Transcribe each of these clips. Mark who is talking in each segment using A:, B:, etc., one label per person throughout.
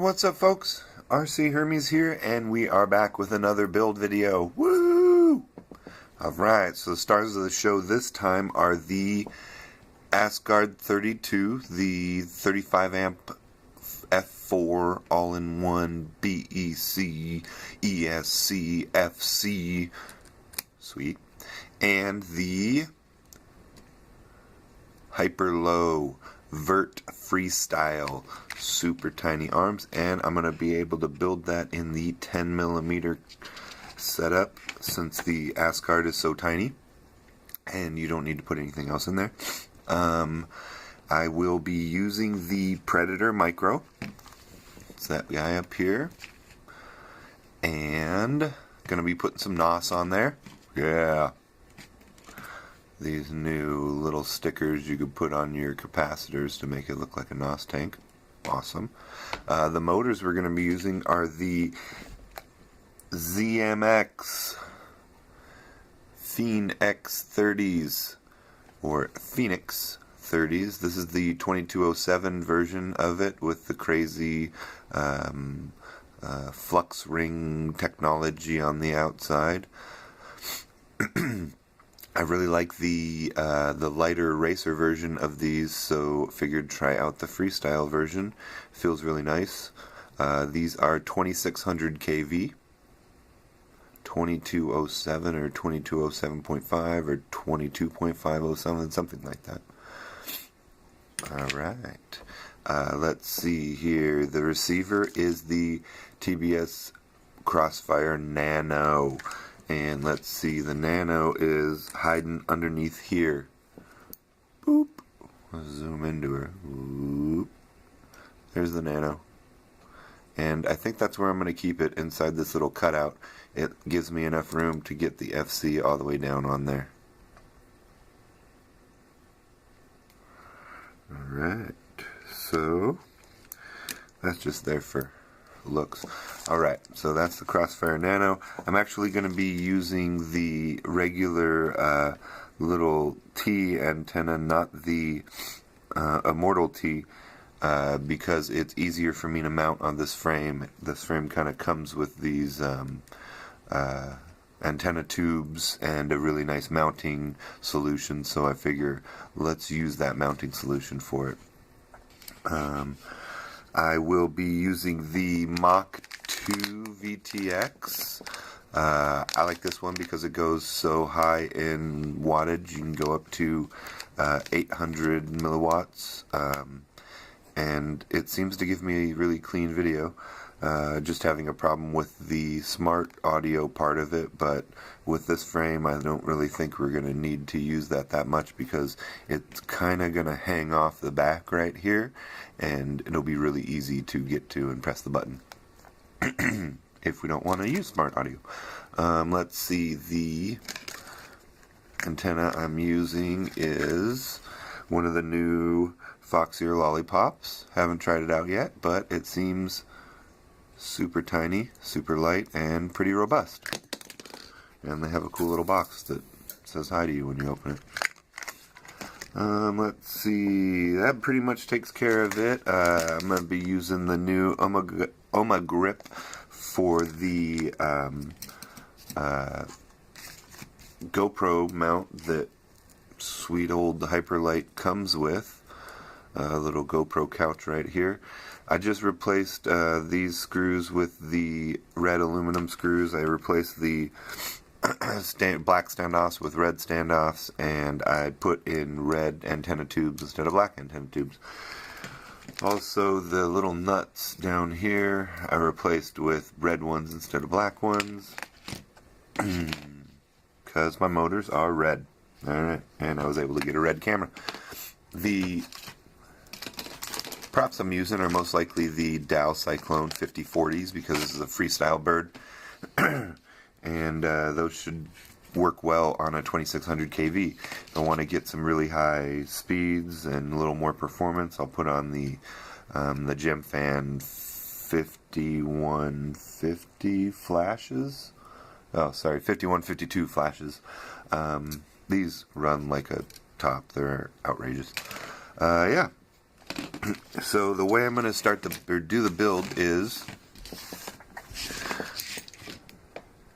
A: What's up, folks? RC Hermes here, and we are back with another build video. Woo! Alright, so the stars of the show this time are the Asgard 32, the 35 amp F4 all-in-one BEC, ESC, FC, sweet, and the HyperLow Vert Freestyle, super tiny arms, and I'm going to be able to build that in the 10mm setup since the Asgard is so tiny and you don't need to put anything else in there. I will be using the Predator Micro. It's that guy up here, and going to be putting some NOS on there. Yeah. These new little stickers you could put on your capacitors to make it look like a NOS tank. Awesome. The motors we're going to be using are the ZMX finx 30s, or finx 30s. This is the 2207 version of it with the crazy flux ring technology on the outside. I really like the lighter racer version of these, so figured try out the freestyle version. Feels really nice. These are 2600 kV, 2207 or 2207.5 or 22.507, something like that. Alright, let's see here. The receiver is the TBS Crossfire Nano. And let's see, the Nano is hiding underneath here. Boop. Let's zoom into her. Boop. There's the Nano. And I think that's where I'm going to keep it, inside this little cutout. It gives me enough room to get the FC all the way down on there. Alright, so that's just there for looks. Alright, so that's the Crossfire Nano. I'm actually going to be using the regular little T antenna, not the Immortal T, because it's easier for me to mount on this frame. This frame kind of comes with these antenna tubes and a really nice mounting solution, so I figure let's use that mounting solution for it. I will be using the Mach 2 VTX. I like this one because it goes so high in wattage. You can go up to 800 milliwatts, and it seems to give me a really clean video. Just having a problem with the smart audio part of it, but with this frame I don't really think we're going to need to use that much, because it's kind of going to hang off the back right here, and it'll be really easy to get to and press the button if we don't want to use smart audio. Let's see, the antenna I'm using is one of the new foxeer lollipops. Haven't tried it out yet, but it seems super tiny, super light, and pretty robust. And they have a cool little box that says hi to you when you open it. Let's see, that pretty much takes care of it. I'm going to be using the new Oma grip for the GoPro mount that sweet old Hyperlight comes with. A little GoPro couch right here. I just replaced these screws with the red aluminum screws. I replaced the black standoffs with red standoffs, and I put in red antenna tubes instead of black antenna tubes. Also, the little nuts down here I replaced with red ones instead of black ones, because my motors are red. Alright, and I was able to get a red camera. The props I'm using are most likely the Dow Cyclone 5040s, because this is a freestyle bird. And those should work well on a 2600 kV. If I want to get some really high speeds and a little more performance, I'll put on the Gemfan 5150 flashes. Oh, sorry, 5152 flashes. These run like a top. They're outrageous. Yeah. So the way I'm going to start do the build is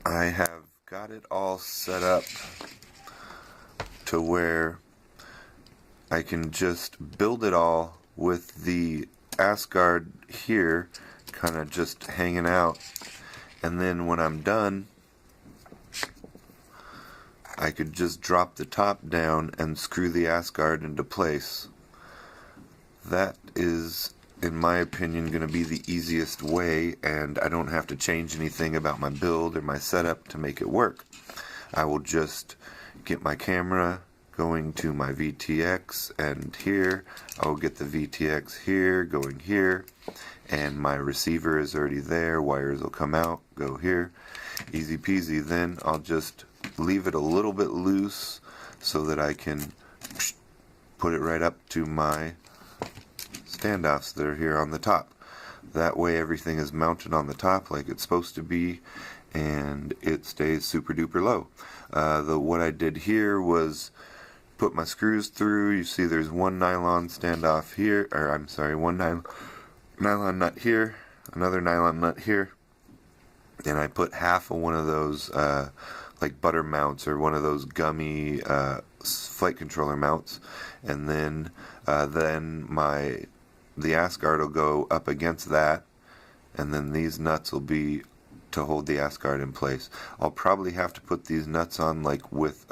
A: I have got it all set up to where I can just build it all with the Asgard here kind of just hanging out, and then when I'm done I could just drop the top down and screw the Asgard into place. That is, in my opinion, going to be the easiest way, and I don't have to change anything about my build or my setup to make it work. I will just get my camera going to my VTX, and here I will get the VTX here, going here, and my receiver is already there. Wires will come out, go here, easy peasy. Then I'll just leave it a little bit loose so that I can put it right up to my standoffs that are here on the top. That way everything is mounted on the top like it's supposed to be, and it stays super duper low. What I did here was put my screws through. You see there's one nylon standoff here, or I'm sorry, one nylon nut here, another nylon nut here, and I put half of one of those like butter mounts or one of those gummy flight controller mounts, and then the Asgard will go up against that, and then these nuts will be to hold the Asgard in place. I'll probably have to put these nuts on like with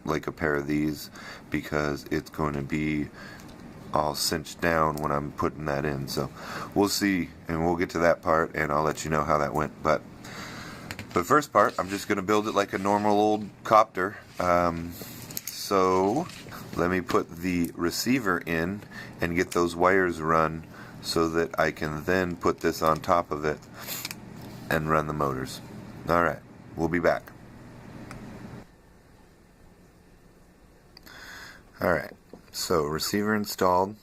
A: like a pair of these, because it's going to be all cinched down when I'm putting that in. So we'll see, and we'll get to that part and I'll let you know how that went. But the first part, I'm just going to build it like a normal old copter. So let me put the receiver in and get those wires run so that I can then put this on top of it and run the motors. Alright, we'll be back. Alright, so receiver installed.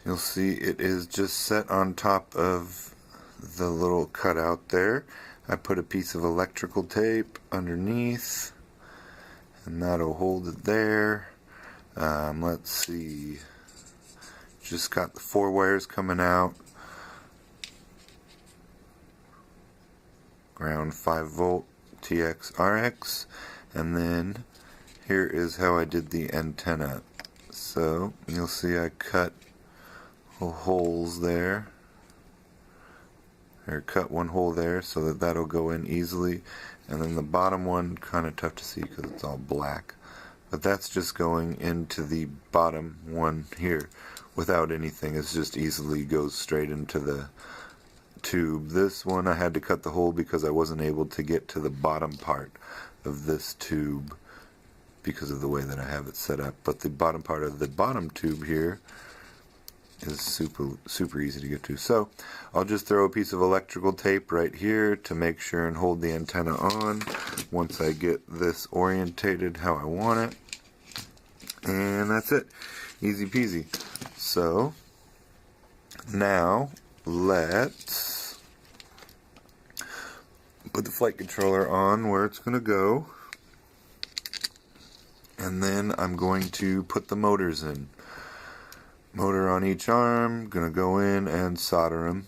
A: You'll see it is just set on top of the little cutout there. I put a piece of electrical tape underneath, and that'll hold it there. Let's see, just got the 4 wires coming out. Ground 5 volt TX RX, and then here is how I did the antenna. So you'll see I cut holes there, or cut one hole there so that that'll go in easily, and then the bottom one, kind of tough to see because it's all black, but that's just going into the bottom one here without anything. It's just easily goes straight into the tube. This one I had to cut the hole because I wasn't able to get to the bottom part of this tube because of the way that I have it set up. But the bottom part of the bottom tube here is super easy to get to. So I'll just throw a piece of electrical tape right here to make sure and hold the antenna on once I get this orientated how I want it, and that's it, easy peasy. So now let's put the flight controller on where it's going to go, and then I'm going to put the motors in. Motor on each arm, gonna go in and solder them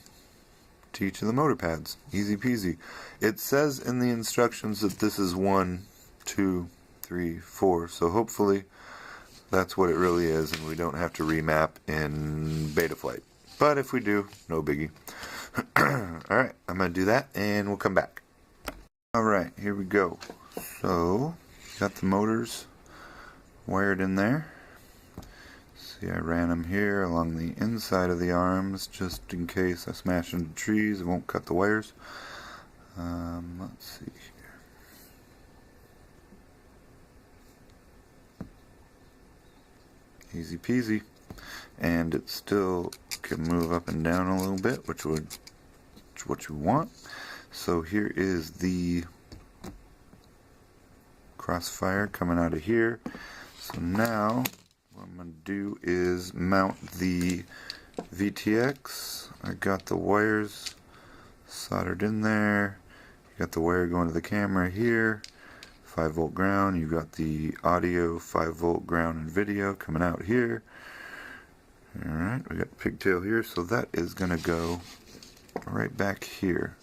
A: to each of the motor pads. Easy peasy. It says in the instructions that this is 1, 2, 3, 4, so hopefully that's what it really is and we don't have to remap in Betaflight. But if we do, no biggie. Alright, I'm gonna do that and we'll come back. Alright, here we go. So, got the motors wired in there. See, I ran them here along the inside of the arms just in case I smash into trees. It won't cut the wires. Let's see here. Easy peasy. And it still can move up and down a little bit, which is what you want. So here is the crossfire coming out of here. So now what I'm going to do is mount the VTX. I got the wires soldered in there. You got the wire going to the camera here. 5 volt ground. You got the audio 5 volt ground and video coming out here. Alright, we got the pigtail here, so that is going to go right back here.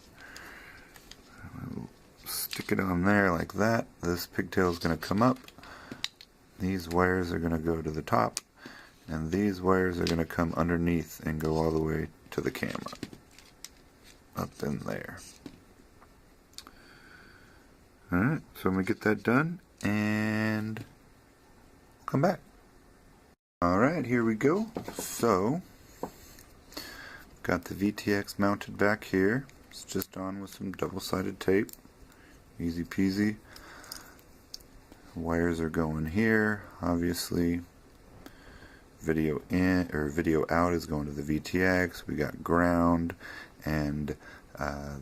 A: We'll stick it on there like that. This pigtail is going to come up. These wires are going to go to the top, and these wires are going to come underneath and go all the way to the camera. Up in there. Alright, so I'm going to get that done and come back. Alright, here we go. So, got the VTX mounted back here. It's just on with some double-sided tape. Easy peasy. Wires are going here, obviously. Video in or video out is going to the VTX. We got ground and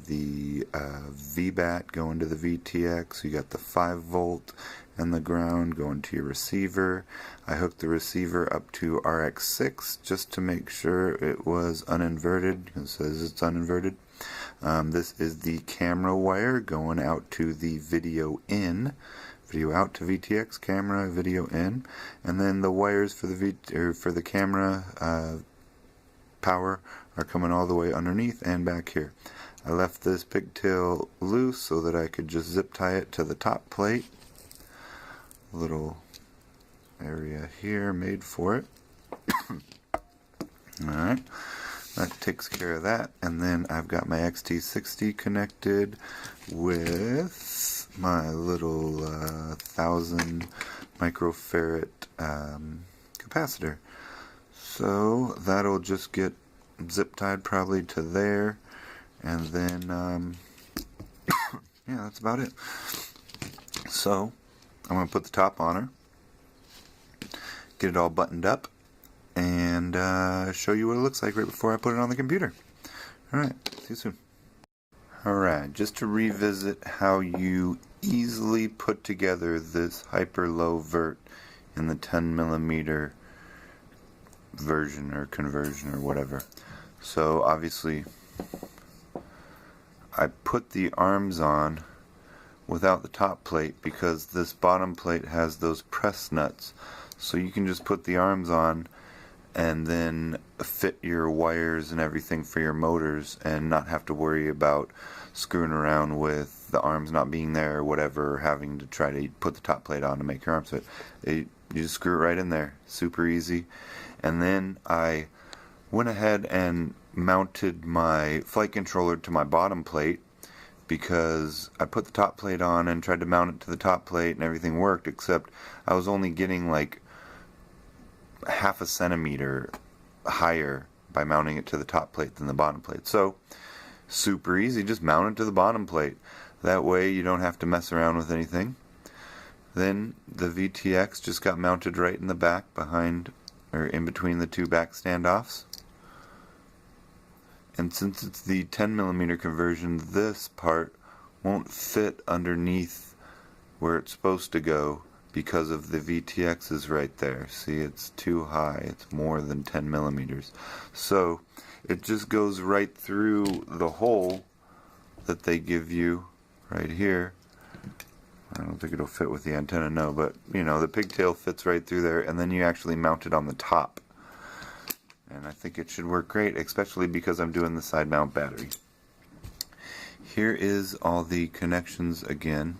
A: the VBAT going to the VTX. You got the 5 volt and the ground going to your receiver. I hooked the receiver up to RX6 just to make sure it was uninverted. It says it's uninverted. This is the camera wire going out to the video in. Video out to VTX, camera, video in, and then the wires for the camera power are coming all the way underneath and back here. I left this pigtail loose so that I could just zip tie it to the top plate. Little area here made for it. Alright, that takes care of that, and then I've got my XT60 connected with my little 1000 microfarad capacitor. So that'll just get zip tied probably to there, and then yeah, that's about it. So I'm going to put the top on her, get it all buttoned up, and show you what it looks like right before I put it on the computer. Alright, see you soon. Alright, just to revisit how you easily put together this HyperLow Vert in the 10mm version or conversion or whatever. So obviously I put the arms on without the top plate because this bottom plate has those press nuts. So you can just put the arms on and then fit your wires and everything for your motors and not have to worry about screwing around with the arms not being there or whatever, or having to try to put the top plate on to make your arms fit. You just screw it right in there. Super easy. And then I went ahead and mounted my flight controller to my bottom plate because I put the top plate on and tried to mount it to the top plate and everything worked, except I was only getting like half a centimeter higher by mounting it to the top plate than the bottom plate. So super easy, just mount it to the bottom plate. That way you don't have to mess around with anything. Then the VTX just got mounted right in the back behind or in between the two back standoffs. And since it's the 10mm conversion, this part won't fit underneath where it's supposed to go because of the VTX is right there. See, it's too high. It's more than 10mm. So it just goes right through the hole that they give you right here. I don't think it'll fit with the antenna, no, but you know, the pigtail fits right through there, and then you actually mount it on the top. And I think it should work great, especially because I'm doing the side mount battery. Here is all the connections again.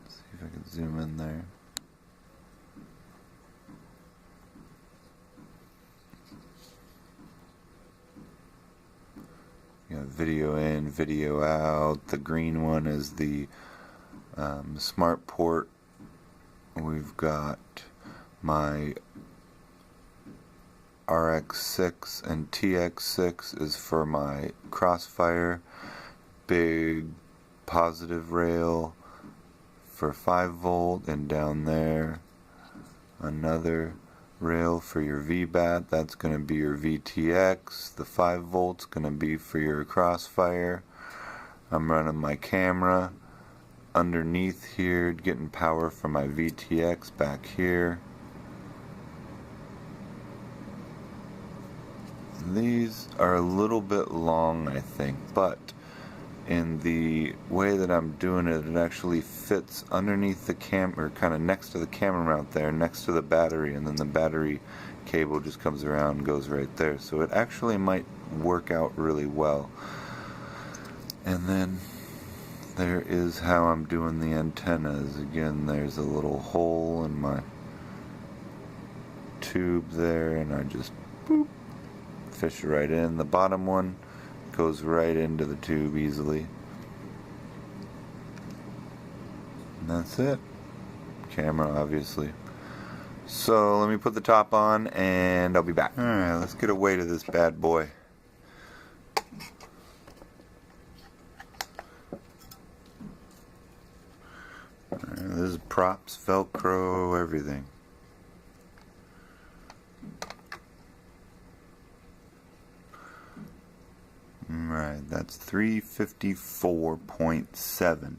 A: Let's see if I can zoom in there. You got video in, video out. The green one is the smart port. We've got my RX6 and TX6 is for my crossfire. Big positive rail for 5 volt, and down there another rail for your VBAT. That's going to be your VTX. The 5 volts going to be for your crossfire. I'm running my camera underneath here, getting power from my VTX back here. These are a little bit long, I think, but in the way that I'm doing it, it actually fits underneath the camera, or kind of next to the camera mount there, next to the battery, and then the battery cable just comes around and goes right there. So it actually might work out really well. And then there is how I'm doing the antennas. Again, there's a little hole in my tube there, and I just boop, fish right in. The bottom one goes right into the tube easily. And that's it. Camera, obviously. So let me put the top on and I'll be back. Alright, let's get away to this bad boy. Alright, this is props, Velcro, everything. Alright, that's 354.7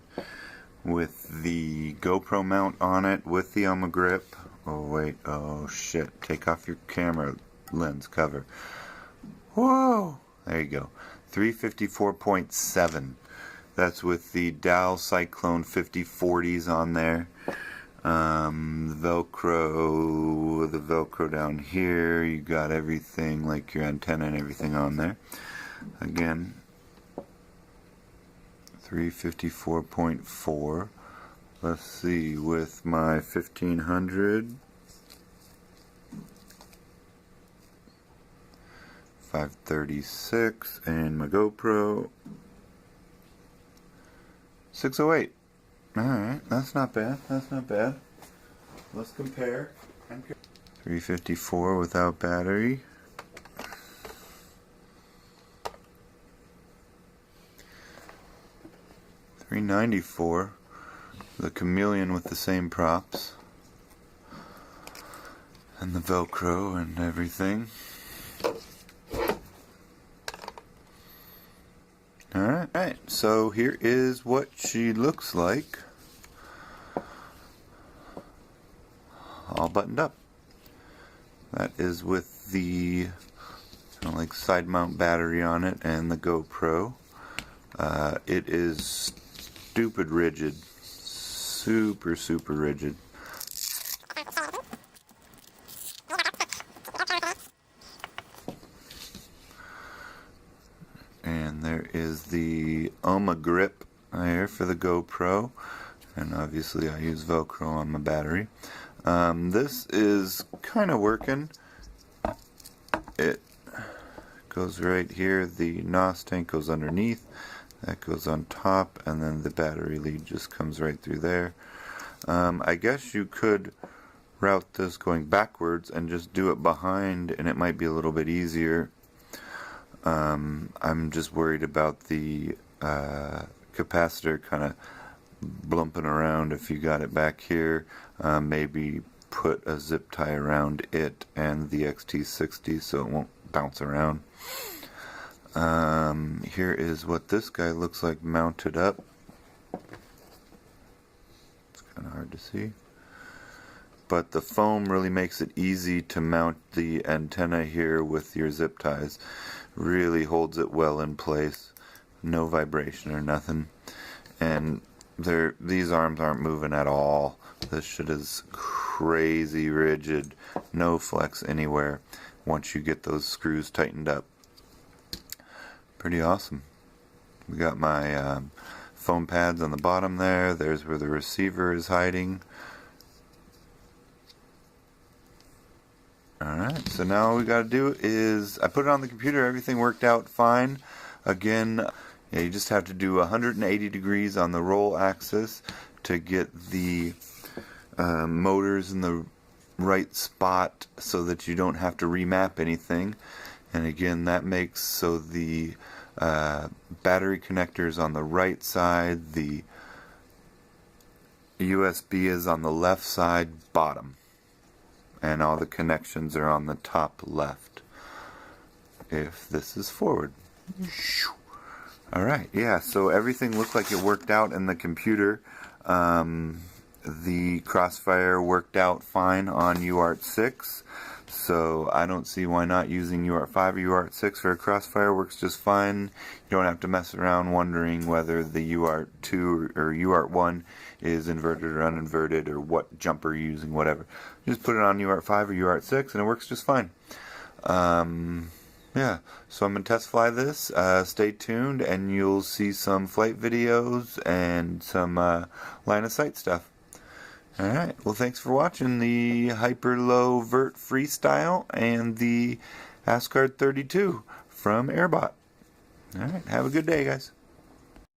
A: with the GoPro mount on it, with the grip. Oh wait, oh shit, take off your camera lens cover. Whoa, there you go. 354.7. That's with the Dow Cyclone 5040s on there. The Velcro down here. You got everything like your antenna and everything on there. Again, 354.4. Let's see, with my 1500, 536, and my GoPro, 608. Alright, that's not bad, that's not bad. Let's compare. 354 without battery. 394. The chameleon with the same props and the Velcro and everything. Alright, so here is what she looks like, all buttoned up. That is with the like side mount battery on it and the GoPro. It is stupid rigid. Super rigid. And there is the grip there for the GoPro, and obviously I use Velcro on my battery. This is kind of working. It goes right here. The NOS tank goes underneath. That goes on top, and then the battery lead just comes right through there. I guess you could route this going backwards and just do it behind, and it might be a little bit easier. I'm just worried about the capacitor kind of blumping around if you got it back here. Maybe put a zip tie around it and the XT60 so it won't bounce around. Here is what this guy looks like mounted up. It's kind of hard to see, but the foam really makes it easy to mount the antenna here with your zip ties. Really holds it well in place, no vibration or nothing, and these arms aren't moving at all. This shit is crazy rigid, no flex anywhere once you get those screws tightened up. Pretty awesome. We got my foam pads on the bottom there. There's where the receiver is hiding. Alright, so now all we got to do is, I put it on the computer, everything worked out fine. Again, yeah, you just have to do 180 degrees on the roll axis to get the motors in the right spot so that you don't have to remap anything. And again, that makes so the battery connector is on the right side, the USB is on the left side bottom, and all the connections are on the top left if this is forward. Alright, yeah, so everything looked like it worked out in the computer. The crossfire worked out fine on UART 6. So I don't see why not using UART5 or UART6 for a crossfire. Works just fine. You don't have to mess around wondering whether the UART2 or UART1 is inverted or uninverted or what jumper you're using, whatever. Just put it on UART5 or UART6 and it works just fine. Yeah, so I'm going to test fly this. Stay tuned and you'll see some flight videos and some line of sight stuff. Alright, well thanks for watching the HyperLow Vert Freestyle and the Asgard 32 from Airbot. Alright, have a good day guys.